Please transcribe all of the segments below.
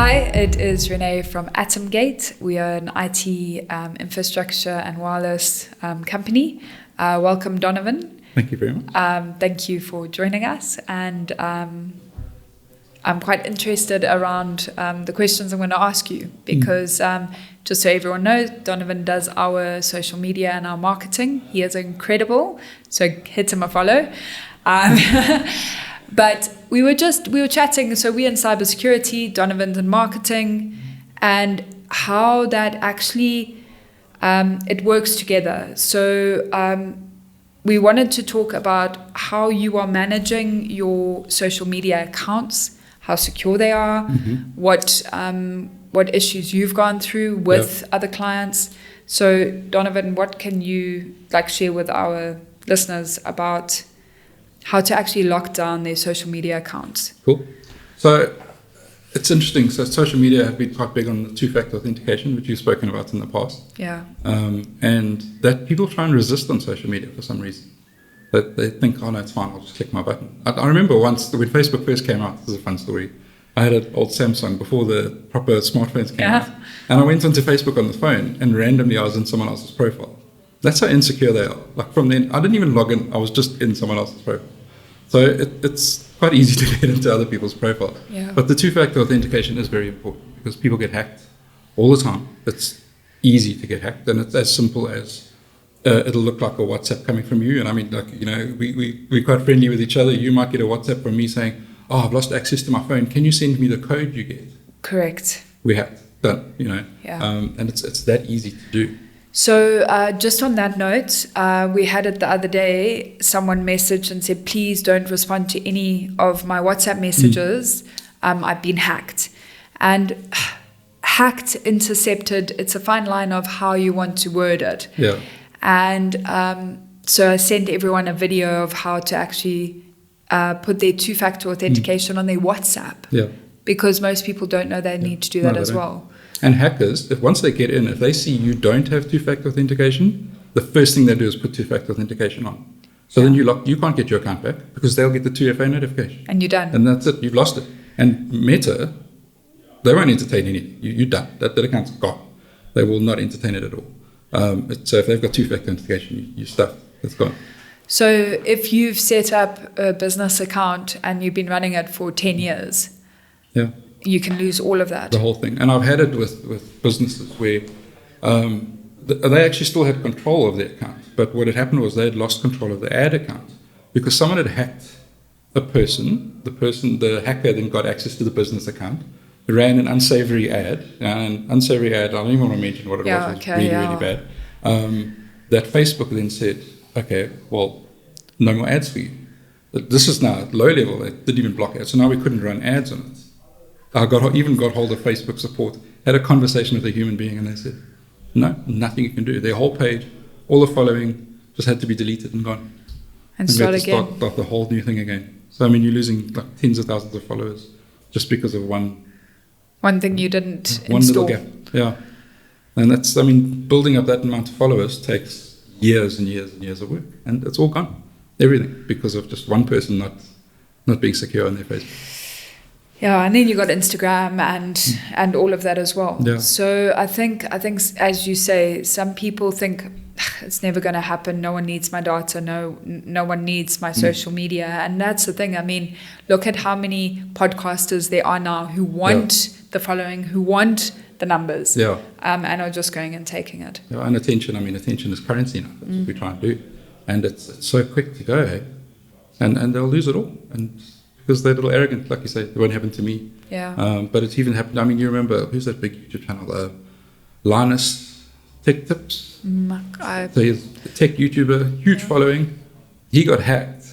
Hi, it is Renee from AtomGate. We are an IT infrastructure and wireless company. Welcome, Donovan. Thank you very much. Thank you for joining us. And I'm quite interested around the questions I'm going to ask you because just so everyone knows, Donovan does our social media and our marketing. He is incredible, so hit him a follow. But we were chatting, so we're in cybersecurity, Donovan's in marketing, and how that actually it works together. So we wanted to talk about how you are managing your social media accounts, how secure they are, what issues you've gone through with other clients. So Donovan, what can you share with our listeners about how to actually lock down their social media accounts? Cool. So it's interesting. So social media have been quite big on the two-factor authentication, which you've spoken about in the past. Yeah. And that people try and resist on social media for some reason. That they think, oh no, it's fine, I'll just click my button. I remember once when Facebook first came out, this is a fun story. I had an old Samsung before the proper smartphones came out. And I went onto Facebook on the phone and randomly I was in someone else's profile. That's how insecure they are. Like from then, I didn't even log in, I was just in someone else's profile. So it's quite easy to get into other people's profiles. Yeah. But the two-factor authentication is very important because people get hacked all the time. It's easy to get hacked, and it's as simple as it'll look like a WhatsApp coming from you. And I mean, we're quite friendly with each other. You might get a WhatsApp from me saying, oh, I've lost access to my phone. Can you send me the code you get? Correct. We hacked. Done, Yeah. And it's that easy to do. So just on that note, we had it the other day, someone messaged and said, please don't respond to any of my WhatsApp messages. I've been hacked. And hacked, intercepted, it's a fine line of how you want to word it. Yeah. And so I sent everyone a video of how to actually put their two-factor authentication on their WhatsApp. Yeah. Because most people don't know they need to do that as well. And hackers, once they get in, if they see you don't have two-factor authentication, the first thing they do is put two-factor authentication on. So then you can't get your account back because they'll get the 2FA notification. And you're done. And that's it. You've lost it. And Meta, they won't entertain anything. You're done. That account's gone. They will not entertain it at all. So if they've got two-factor authentication, you're stuffed. It's gone. So if you've set up a business account and you've been running it for 10 years, you can lose all of that. The whole thing. And I've had it with businesses where they actually still had control of their account. But what had happened was they had lost control of the ad account because someone had hacked a person. The hacker then got access to the business account, ran an unsavory ad. And unsavory ad, I don't even want to mention what it was. It was really bad. That Facebook then said, okay, well, no more ads for you. This is now low level. They didn't even block ads. So now we couldn't run ads on it. I even got hold of Facebook support, had a conversation with a human being, and they said, no, nothing you can do. Their whole page, all the following, just had to be deleted and gone. And start again. Start the whole new thing again. So, I mean, you're losing like tens of thousands of followers just because of one thing you didn't one install. Little gap. Yeah. And that's, I mean, building up that amount of followers takes years and years and years of work. And it's all gone. Everything. Because of just one person not being secure on their Facebook. Yeah, and then you got Instagram and all of that as well. Yeah. So I think as you say, some people think it's never going to happen. No one needs my data. No one needs my social media. And that's the thing. I mean, look at how many podcasters there are now who want the following, who want the numbers. Yeah. And are just going and taking it. Yeah, and attention. I mean, attention is currency now. That's what we try and do. And it's so quick to go, hey? And they'll lose it all. And because they're a little arrogant, like you say, it won't happen to me. Yeah. But it's even happened. I mean, you remember, who's that big YouTube channel? Linus Tech Tips. So he's a tech YouTuber, huge following. He got hacked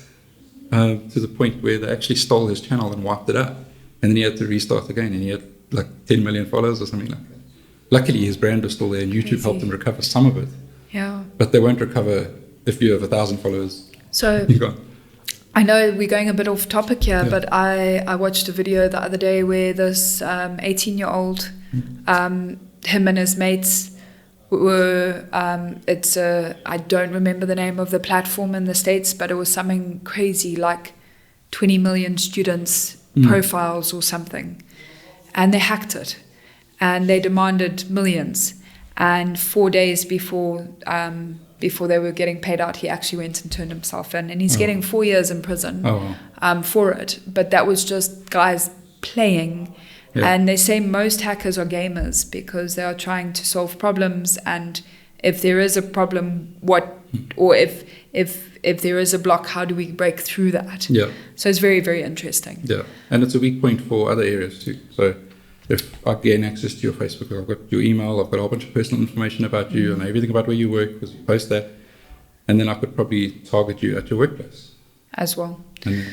to the point where they actually stole his channel and wiped it out. And then he had to restart again, and he had like 10 million followers or something like that. Luckily, his brand was still there, and YouTube helped him recover some of it. Yeah. But they won't recover if you have 1,000 followers. So you're gone. I know we're going a bit off topic here, but I watched a video the other day where this 18-year-old, him and his mates were, I don't remember the name of the platform in the States, but it was something crazy like 20 million students' profiles or something. and they hacked it, and they demanded millions. And 4 days before they were getting paid out, he actually went and turned himself in, and he's getting 4 years in prison for it. But that was just guys playing. Yeah. And they say most hackers are gamers because they are trying to solve problems, and if there is a problem, if there is a block, how do we break through that? Yeah. So it's very, very interesting. Yeah, and it's a weak point for other areas too. So if I gain access to your Facebook, I've got your email, I've got a whole bunch of personal information about you and everything about where you work because you post that, and then I could probably target you at your workplace as well. And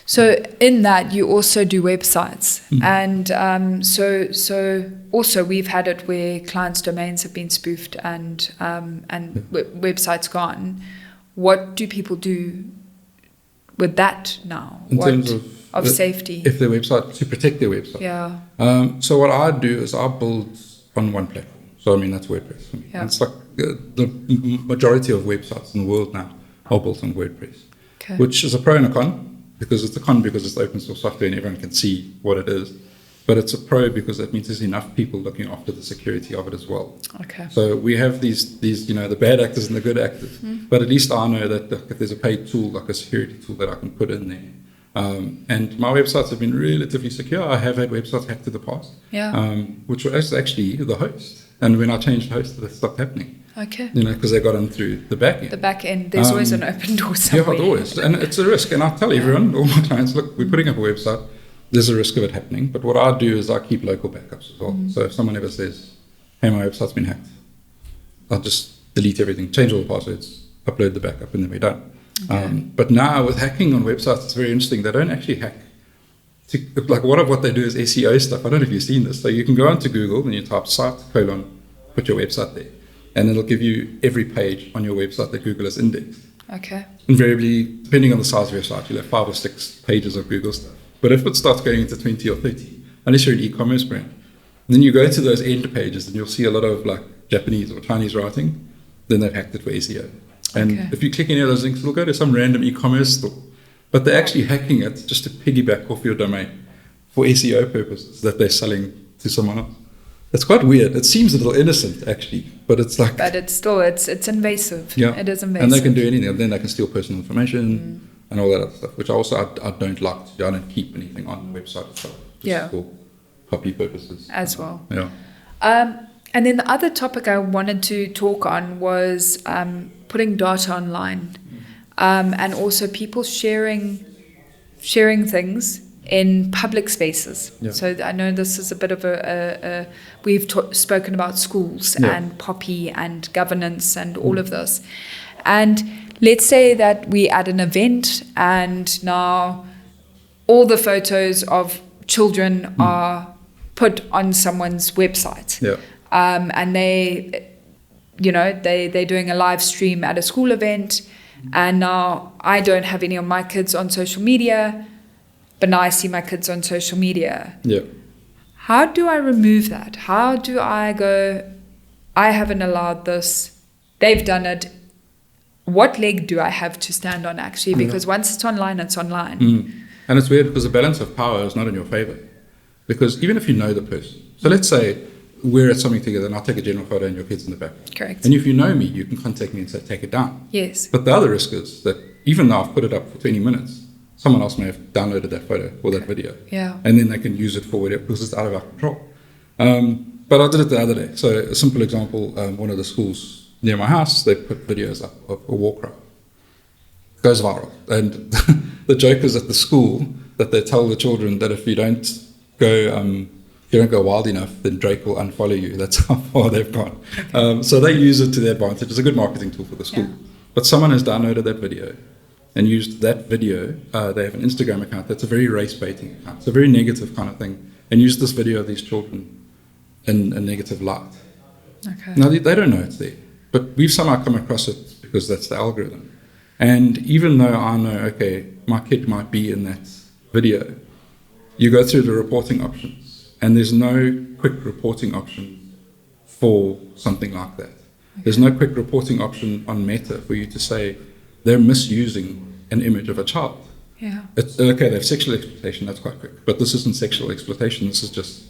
so in that, you also do websites. And so also we've had it where clients' domains have been spoofed and websites gone. What do people do with that now? In terms of safety? If their website, to protect their website. Yeah. So what I do is I build on one platform. So I mean, that's WordPress for me. Yeah. It's like the majority of websites in the world now are built on WordPress, which is a pro and a con. Because it's a con because it's open source software and everyone can see what it is. But it's a pro because that means there's enough people looking after the security of it as well. Okay. So we have these the bad actors and the good actors. But at least I know that if there's a paid tool, like a security tool that I can put in there. And my websites have been relatively secure. I have had websites hacked in the past. Yeah. Which was actually the host. And when I changed host, that stopped happening. Okay. Because they got in through the back end. The back end. There's always an open door somewhere. Yeah, always. And it's a risk. And I tell everyone, all my clients, look, we're putting up a website. There's a risk of it happening. But what I do is I keep local backups as well. So if someone ever says, hey, my website's been hacked, I'll just delete everything, change all the passwords, upload the backup, and then we're done. Okay. But now with hacking on websites, it's very interesting. They don't actually hack. Like one of what they do is SEO stuff. I don't know if you've seen this. So you can go onto Google and you type site : put your website there. And it'll give you every page on your website that Google has indexed. Okay. Invariably, depending on the size of your site, you'll have 5 or 6 pages of Google stuff. But if it starts going into 20 or 30, unless you're an e-commerce brand, then you go to those end pages and you'll see a lot of like Japanese or Chinese writing, then they've hacked it for SEO. And if you click any of those links, it'll go to some random e-commerce store. But they're actually hacking it just to piggyback off your domain for SEO purposes that they're selling to someone else. It's quite weird. It seems a little innocent, actually, but it's like... But it's still, it's invasive. Yeah. It is invasive. And they can do anything. And then they can steal personal information and all that other stuff, which I don't like to do. I don't keep anything on the website itself. Just for POPIA purposes. As well. Yeah. And then the other topic I wanted to talk on was putting data online and also people sharing things in public spaces. Yeah. So I know this is a bit of we've spoken about schools and POPI and governance and all of this. And let's say that we at an event and now all the photos of children are put on someone's website. Yeah. And they're doing a live stream at a school event, and now I don't have any of my kids on social media, but now I see my kids on social media. Yeah. How do I remove that? How do I go, I haven't allowed this, they've done it. What leg do I have to stand on actually? Because once it's online, it's online. And it's weird because the balance of power is not in your favor. Because even if you know the person, so let's say we're at something together and I'll take a general photo and your kid's in the back. Correct. And if you know me, you can contact me and say, take it down. Yes. But the other risk is that even though I've put it up for 20 minutes, someone else may have downloaded that photo or that video. Yeah. And then they can use it for whatever, because it's out of our control. But I did it the other day. So a simple example, one of the schools near my house, they put videos up of a war cry. It goes viral. And the joke is at the school that they tell the children that if you don't go wild enough, then Drake will unfollow you. That's how far they've gone. Okay. So they use it to their advantage. It's a good marketing tool for the school. Yeah. But someone has downloaded that video and used that video. They have an Instagram account that's a very race baiting account. It's a very negative kind of thing. And used this video of these children in a negative light. Okay. Now, they don't know it's there. But we've somehow come across it because that's the algorithm. And even though I know, okay, my kid might be in that video, you go through the reporting options, and there's no quick reporting option for something like that. Okay. There's no quick reporting option on Meta for you to say they're misusing an image of a child. Yeah. It's, okay, they have sexual exploitation, that's quite quick. But this isn't sexual exploitation, this is just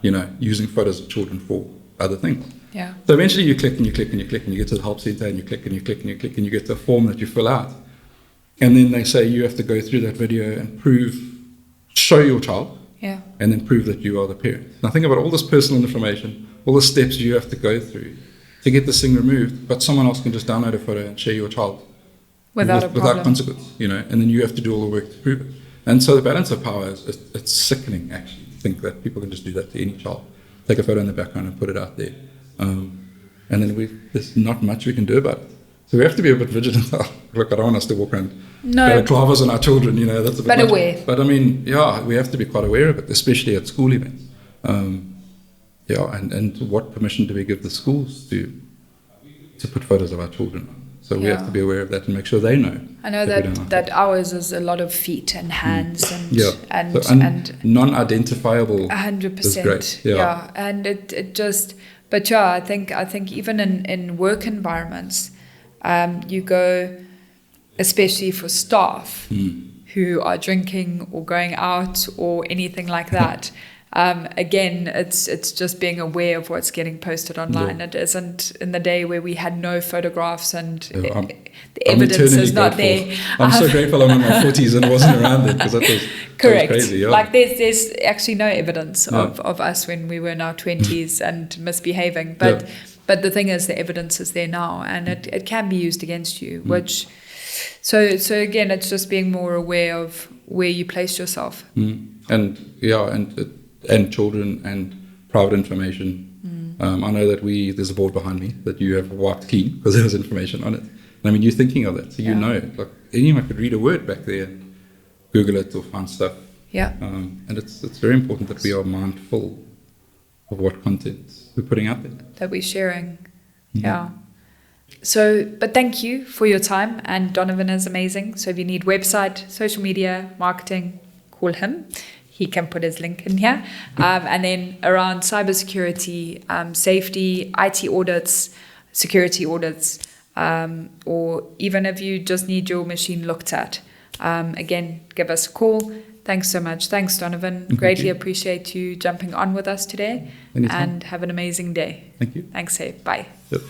using photos of children for other things. Yeah. So eventually you click and you click and you click and you get to the help center and you click and you click and you click and you get to a form that you fill out. And then they say you have to go through that video and show your child, Yeah. and then prove that you are the parent. Now think about all this personal information, all the steps you have to go through to get this thing removed, but someone else can just download a photo and share your child Without consequence, and then you have to do all the work to prove it. And so the balance of power it's sickening, actually, to think that people can just do that to any child. Take a photo in the background and put it out there. And then there's not much we can do about it. So we have to be a bit vigilant. Look, I don't want us to walk around balaclavas on our children, that's a bit but much. Aware. But I mean, we have to be quite aware of it, especially at school events. And what permission do we give the schools to put photos of our children on? So we have to be aware of that and make sure they know. I know that ours is a lot of feet and hands and non-identifiable. 100%. Is great. Yeah. And it just, but I think even in work environments, you go, especially for staff who are drinking or going out or anything like that. Again, it's just being aware of what's getting posted online. It isn't in the day where we had no photographs and the evidence is not there. I'm so grateful I'm in my 40s and wasn't around then, because that was correct. Crazy. Yeah. Like there's actually no evidence of us when we were in our 20s and misbehaving. But the thing is, the evidence is there now, and it can be used against you. Which so again, it's just being more aware of where you place yourself. And children and private information. I know that there's a board behind me that you have wiped clean because there was information on it. And I mean, you're thinking of that, so you know it. Like anyone could read a word back there and Google it or find stuff. Yeah. And it's very important that we are mindful of what content we're putting out there. That we're sharing. Yeah. So, but thank you for your time. And Donovan is amazing. So if you need website, social media, marketing, call him. He can put his link in here. And then around cybersecurity, safety, IT audits, security audits, or even if you just need your machine looked at, again, give us a call. Thanks so much. Thanks, Donovan. Greatly appreciate you jumping on with us today. Anytime. And have an amazing day. Thank you. Thanks, hey. Bye. Yep.